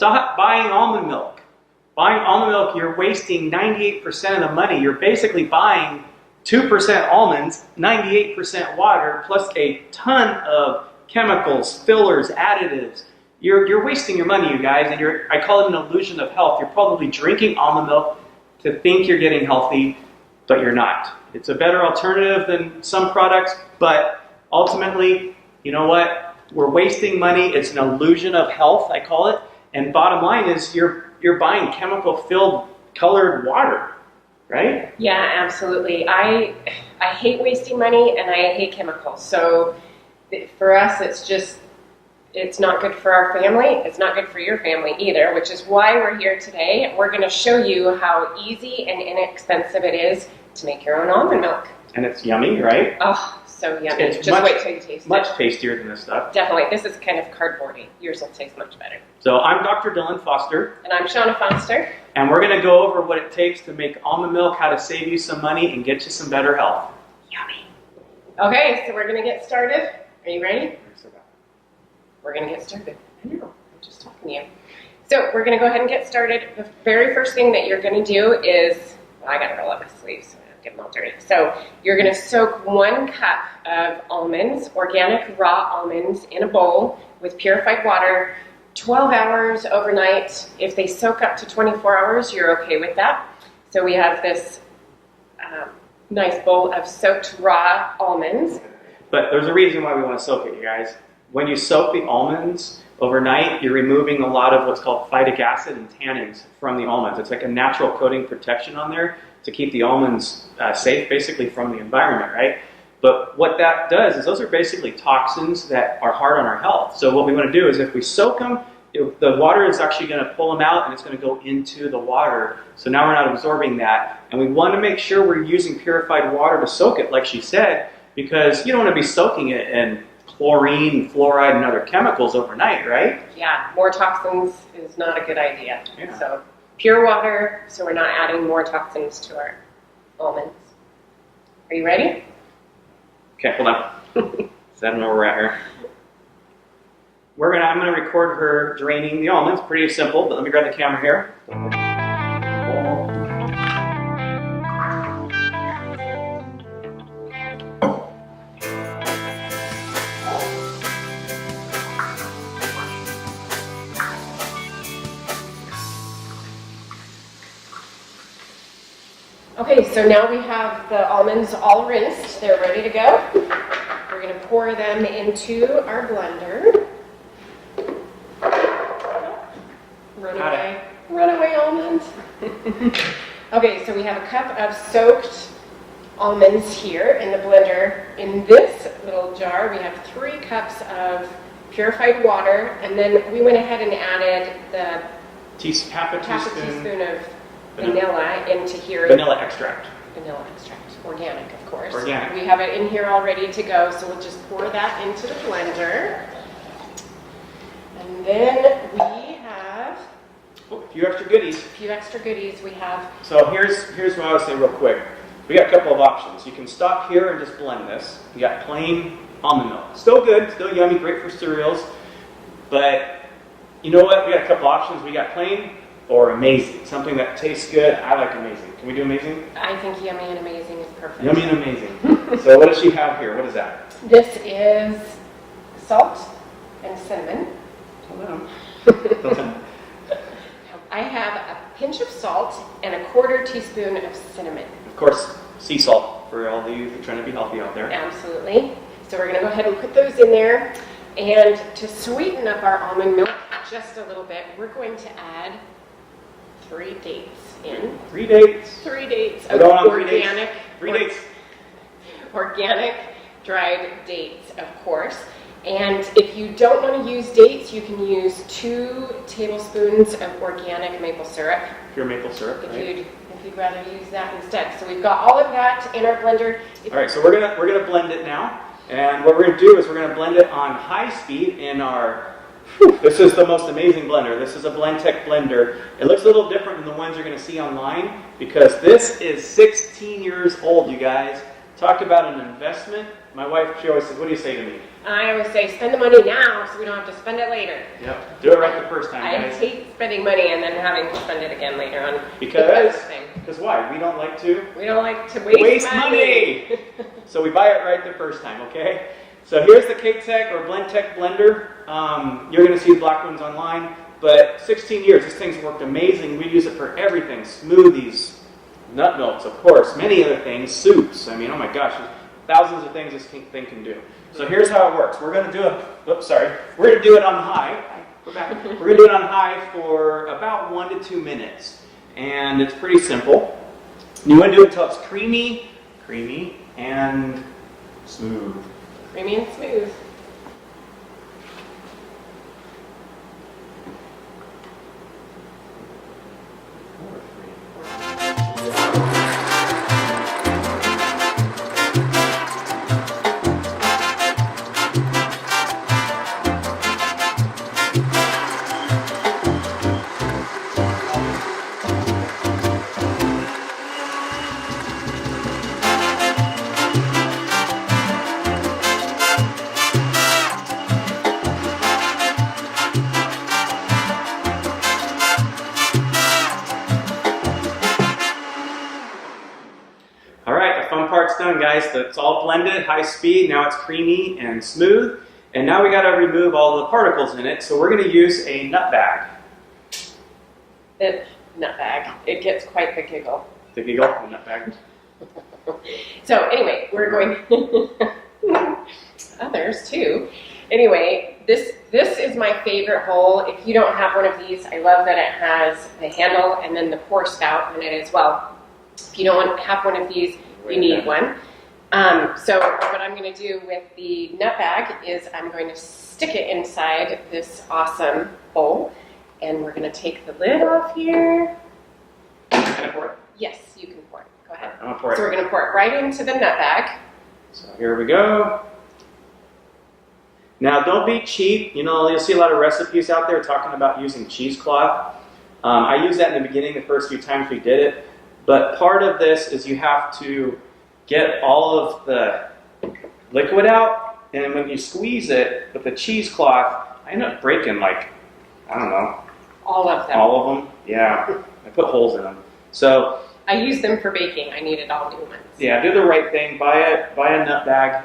stop buying almond milk. Buying almond milk, you're wasting 98% of the money. You're basically buying 2% almonds, 98% water, plus a ton of chemicals, fillers, additives. You're wasting your money, you guys, and I call it an illusion of health. You're probably drinking almond milk to think you're getting healthy, but you're not. It's a better alternative than some products, but ultimately, you know what? We're wasting money. It's an illusion of health, I call it. And bottom line is you're buying chemical-filled colored water, right? Yeah, absolutely. I hate wasting money and I hate chemicals. So for us, it's not good for our family. It's not good for your family either, which is why we're here today. We're going to show you how easy and inexpensive it is to make your own almond milk. And it's yummy, right? Oh, so yummy. It's Just wait till you taste it. Much tastier than this stuff. Definitely. This is kind of cardboardy. Yours will taste much better. So I'm Dr. Dylan Foster. And I'm Shawna Foster. And we're going to go over what it takes to make almond milk, how to save you some money, and get you some better health. Yummy. Okay, so we're going to get started. Are you ready? We're going to get started. I know, I'm just talking to you. So we're going to go ahead and get started. The very first thing that you're going to do is, well, I got to roll up my sleeves so I don't get them all dirty. So you're going to soak 1 cup of almonds, organic raw almonds, in a bowl with purified water, 12 hours overnight. If they soak up to 24 hours, you're okay with that. So we have this nice bowl of soaked raw almonds. But there's a reason why we want to soak it, you guys. When you soak the almonds overnight, you're removing a lot of what's called phytic acid and tannins from the almonds. It's like a natural coating protection on there to keep the almonds safe, basically, from the environment, right? But what that does is those are basically toxins that are hard on our health. So what we want to do is if we soak them, the water is actually going to pull them out and it's going to go into the water. So now we're not absorbing that. And we want to make sure we're using purified water to soak it, like she said, because you don't want to be soaking it in chlorine, fluoride, and other chemicals overnight, right? Yeah, more toxins is not a good idea. Yeah. So pure water, so we're not adding more toxins to our almonds. Are you ready? Okay, hold on. So I don't know where we're at here. I'm gonna record her draining the almonds. Pretty simple, but let me grab the camera here. Okay, so now we have the almonds all rinsed. They're ready to go. We're going to pour them into our blender. Runaway almonds. Okay, so we have a cup of soaked almonds here in the blender. In this little jar, we have 3 cups of purified water, and then we went ahead and added the half a teaspoon of vanilla into here. Vanilla extract. Vanilla extract. Organic, of course. Organic. We have it in here all ready to go, so we'll just pour that into the blender. And then we have a few extra goodies. We have. So here's what I would say real quick. We got a couple of options. You can stop here and just blend this. You got plain almond milk. Still good, still yummy, great for cereals. But you know what? We got a couple options. We got plain or amazing. Something that tastes good. I like amazing. Can we do amazing? I think yummy and amazing is perfect. Yummy and amazing. So what does she have here? What is that? This is salt and cinnamon. Hello. I have a pinch of salt and a 1/4 teaspoon of cinnamon. Of course, sea salt for all of you who are trying to be healthy out there. Absolutely. So we're going to go ahead and put those in there. And to sweeten up our almond milk just a little bit, we're going to add 3 dates in. 3 dates? 3 dates of organic. 3 dates. Organic dried dates, of course. And if you don't want to use dates, you can use 2 tablespoons of organic maple syrup. Pure maple syrup, if you'd rather use that instead. So we've got all of that in our blender. All right, so we're gonna blend it now. And what we're going to do is we're going to blend it on high speed in our, this is the most amazing blender. This is a Blendtec blender. It looks a little different than the ones you're going to see online because this is 16 years old, you guys. Talk about an investment My wife, she always says, what do you say to me? I always say, spend the money now so we don't have to spend it later. Yep. Do it right the first time, I guys. hate spending money and then having to spend it again later on. Because why? We don't like to waste money. So we buy it right the first time, okay? So here's the Cake Tech or Blend Tech blender. You're going to see the black ones online. But 16 years, this thing's worked amazing. We use it for everything. Smoothies, nut milks, of course, many other things, soups. I mean, oh my gosh, there's thousands of things this thing can do. So here's how it works. We're going to do We're going to do it on high. We're going to do it on high for about 1 to 2 minutes. And it's pretty simple. You want to do it until it's creamy, and smooth. Creamy and smooth. Part's done, guys. It's all blended, high speed. Now it's creamy and smooth. And now we got to remove all the particles in it. So we're going to use a nut bag. Nut bag. It gets quite the giggle. The giggle, the nut bag. So anyway, we're going. Others too. Anyway, this is my favorite bowl. If you don't have one of these, I love that it has the handle and then the pour spout in it as well. If you don't have one of these, you need one. So what I'm going to do with the nut bag is I'm going to stick it inside this awesome bowl, and we're going to take the lid off here. Can I pour it? Yes, you can pour it. Go ahead. I'm going to pour it. So we're going to pour it right into the nut bag. So here we go. Now don't be cheap. You know, you'll see a lot of recipes out there talking about using cheesecloth. I used that in the beginning, the first few times we did it. But part of this is you have to get all of the liquid out, and when you squeeze it with the cheesecloth, I end up breaking I don't know. All of them. All of them? Yeah. I put holes in them. So I use them for baking. I needed all new ones. yeah, do the right thing. Buy a nut bag.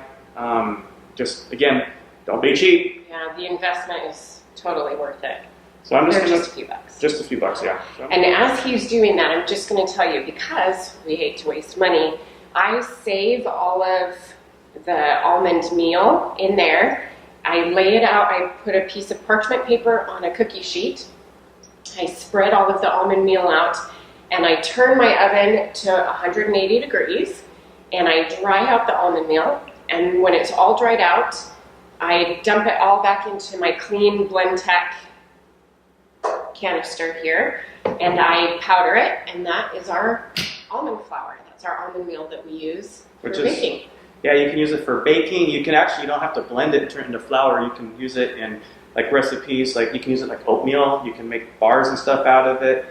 Just, again, don't be cheap. Yeah, the investment is totally worth it. So I'm just just a few bucks. Just a few bucks, yeah. So. And as he's doing that, I'm just going to tell you, because we hate to waste money, I save all of the almond meal in there. I lay it out. I put a piece of parchment paper on a cookie sheet. I spread all of the almond meal out, and I turn my oven to 180 degrees, and I dry out the almond meal. And when it's all dried out, I dump it all back into my clean Blend Tech canister here, and I powder it, and that is our almond flour. That's our almond meal that we use for baking. Yeah, you can use it for baking. You don't have to blend it and turn it into flour. You can use it in recipes, you can use it like oatmeal. You can make bars and stuff out of it.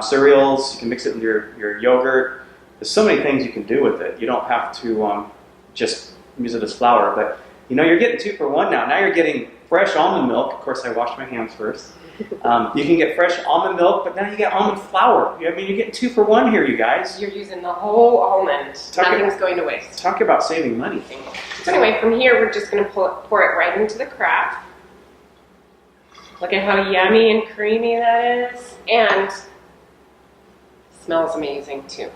Cereals, you can mix it with your yogurt. There's so many things you can do with it. You don't have to just use it as flour, but you're getting 2 for 1 now. Now you're getting fresh almond milk. Of course, I washed my hands first. You can get fresh almond milk, but now you get almond flour. You're getting 2 for 1 here, you guys. You're using the whole almond. Nothing's going to waste. Talk about saving money. So anyway, from here, we're just going to pour it right into the craft. Look at how yummy and creamy that is. And it smells amazing, too.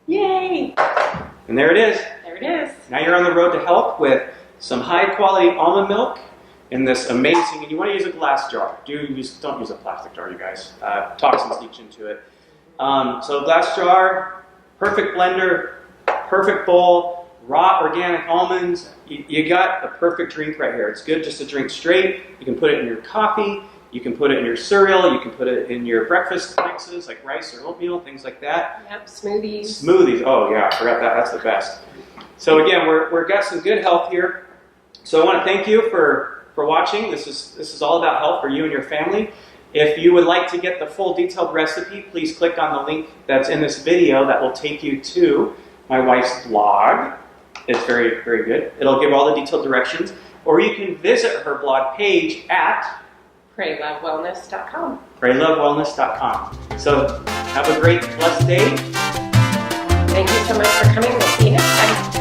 Yay! And there it is. There it is. Now you're on the road to health with some high-quality almond milk in this amazing, and you want to use a glass jar. Don't use a plastic jar, you guys. Toxins leach into it. So glass jar, perfect blender, perfect bowl, raw organic almonds. You got a perfect drink right here. It's good just to drink straight. You can put it in your coffee. You can put it in your cereal. You can put it in your breakfast mixes like rice or oatmeal, things like that. Yep, smoothies. Smoothies. Oh yeah, I forgot that. That's the best. So again, we've got some good health here. So I want to thank you for watching. This is all about health for you and your family. If you would like to get the full detailed recipe, please click on the link that's in this video that will take you to my wife's blog. It's very, very good. It'll give all the detailed directions. Or you can visit her blog page at PrayLoveWellness.com. PrayLoveWellness.com. So have a great, blessed day. Thank you so much for coming. We'll see you next time.